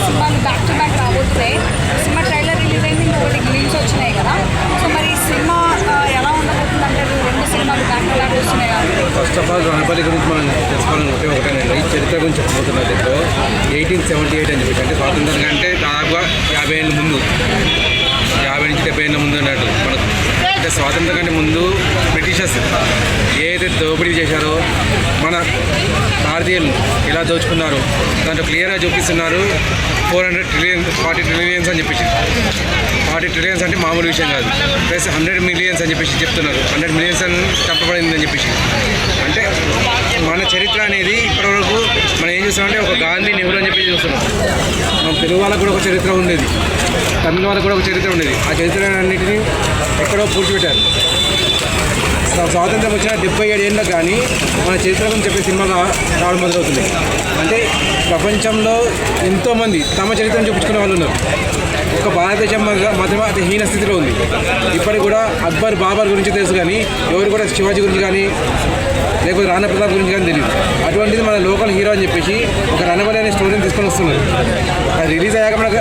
సినిమాలు back to back రాబోతున్నాయి. Cinema trailer release అయింది, ఇంకొకటి గ్లిమ్స్ వచ్చినాయి కదా. సో మరి ఈ సినిమా ఎలా ఉండబోతుంది అంటే రెండు సినిమాలు బ్యాక్ టు బ్యాక్ వస్తున్నాయి కాబట్టి ఫస్ట్ ఆఫ్ ఆల్ రణపల్లి గురించి మనం తెలుసుకోవాలనుకుంటే ఒకటేనండి, చరిత్ర గురించి చెప్పబోతున్నా. దీంట్లో 1878 అని చెప్పేసి, అంటే స్వాతంత్రం కంటే దాదాపుగా 50 ఏళ్ళ ముందు, 50 నుంచి 70 ఏళ్ళ ముందు అన్నట్టు మనకు. అంటే స్వాతంత్రం కంటే ముందు బ్రిటిషర్స్ ఏదైతే దోపిడీ చేశారో మన భారతీయులు ఎలా దోచుకున్నారు దాంట్లో క్లియర్గా చూపిస్తున్నారు. 40 ట్రిలియన్స్ అని చెప్పేసి, 40 ట్రిలియన్స్ అంటే మామూలు విషయం కాదు. ప్లస్ 100 మిలియన్స్ అని చెప్పేసి చెప్తున్నారు. 100 మిలియన్స్ అని చెప్పబడింది అని చెప్పేసి. అంటే మన చరిత్ర అనేది ఇప్పటివరకు మనం ఏం చూస్తామంటే ఒక గాంధీ, నెహ్రూ అని చెప్పి చూస్తున్నాం. మన తెలుగు వాళ్ళకు కూడా ఒక చరిత్ర ఉండేది, తమిళ వాళ్ళకు కూడా ఒక చరిత్ర ఉండేది. ఆ చరిత్ర అన్నింటినీ ఎక్కడో పూడ్చిపెట్టారు. స్వాతంత్రం వచ్చిన 77 ఏళ్ళకు కానీ మన చరిత్ర గురించి చెప్పే సినిమాగా రావడం మొదలవుతుంది. అంటే ప్రపంచంలో ఎంతోమంది తమ చరిత్రను చూపించుకునే వాళ్ళు ఉన్నారు. ఒక భారతదేశం మాత్రమే అతి హీన స్థితిలో ఉంది. ఇప్పటికి కూడా అక్బర్, బాబర్ గురించి తెలుసు కానీ ఎవరు కూడా శివాజీ గురించి కానీ లేకపోతే రాణా ప్రతాప్ గురించి కానీ తెలియదు. అటువంటిది మన లోకల్ హీరో అని చెప్పేసి ఒక రణబలి అనే స్టోరీని తీసుకొని వస్తున్నారు. అది రిలీజ్ అయ్యాక మనకు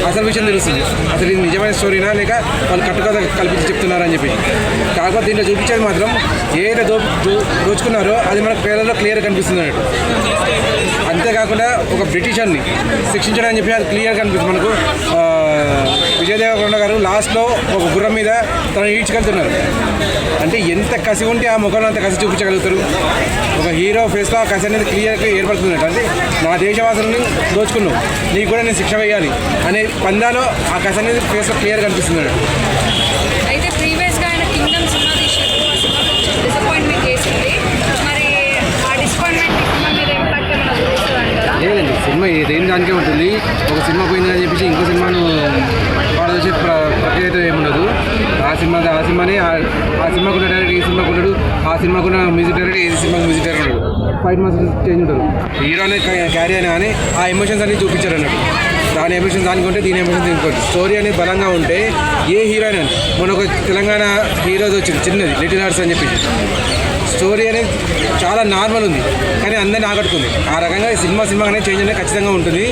అసలు విషయం తెలుస్తుంది, అసలు ఇది నిజమైన స్టోరీనా లేక వాళ్ళు కట్టుకథ కల్పించి చెప్తున్నారని చెప్పి. కాకపోతే దీంట్లో చూపించేది మాత్రం ఏదైతే దోచుకున్నారో అది మనకు ట్రైలర్లో క్లియర్గా కనిపిస్తుంది అన్నట్టు. అంతేకాకుండా ఒక బ్రిటిషర్ని శిక్షించడం అని చెప్పి అది క్లియర్గా కనిపిస్తుంది మనకు. విజయ్ దేవరకొండ గారు లాస్ట్లో ఒక గుర్రం మీద తను ఈడ్చుకెళ్తున్నారు. అంటే ఎంత కసి ఉంటే ఆ ముఖంలో అంత కసి చూపించగలుగుతారు. ఒక హీరో ఫేస్లో ఆ కసి అనేది క్లియర్గా ఏర్పడుతున్నట్టు. అంటే నా దేశవాసులని దోచుకున్నావు, నీకు కూడా నేను శిక్ష వేయాలి అనే పందాలో ఆ కసి అనేది ఫేస్లో క్లియర్గా కనిపిస్తున్నాడు. అయితే ప్రీవియస్గా ఆయన కింగ్డమ్ సినిమా తీసినప్పుడు ఆ సినిమా కొంచెం డిసప్పాయింట్మెంట్ చేసింది. మరి ఆ డిసప్పాయింట్మెంట్ సినిమా మీద ఇంపాక్ట్ ఏమైనా చూపిస్తుంది అంటారా? లేదండి, సినిమా ఏదైనా దానికే ఉంటుంది. ఒక సినిమా పోయిందని చెప్పేసి ఇంకో సినిమాను వాళ్ళు వచ్చే ప్రక్రియ అయితే ఏముండదు. ఆ సినిమానే ఆ సినిమాకున్న డైరెక్టర్ ఈ సినిమాకు ఉండడు, ఆ సినిమాకున్న మ్యూజిక్ డైరెక్టర్ ఈ సినిమాకు మ్యూజిక్ డైరెక్టర్ ఉండడు. 5 మంత్స్ చేంజ్ ఉంటారు. హీరోనే క్యారీ అయినా కానీ ఆ ఎమోషన్స్ అన్ని చూపించారు అన్నట్టు. దాని ఎమోషన్ దానికి ఉంటే దీని ఎమోషన్ దీనికి. స్టోరీ అనేది బలంగా ఉంటే ఏ హీరోయిన్ అని మన ఒక తెలంగాణ హీరోది వచ్చింది చిన్నది లిటిల్ హార్ట్స్ అని చెప్పి. స్టోరీ అనేది చాలా నార్మల్ ఉంది కానీ అందరిని ఆకట్టుకుంది. ఆ రకంగా సినిమా అనేది చేంజ్ అనేది ఖచ్చితంగా ఉంటుంది.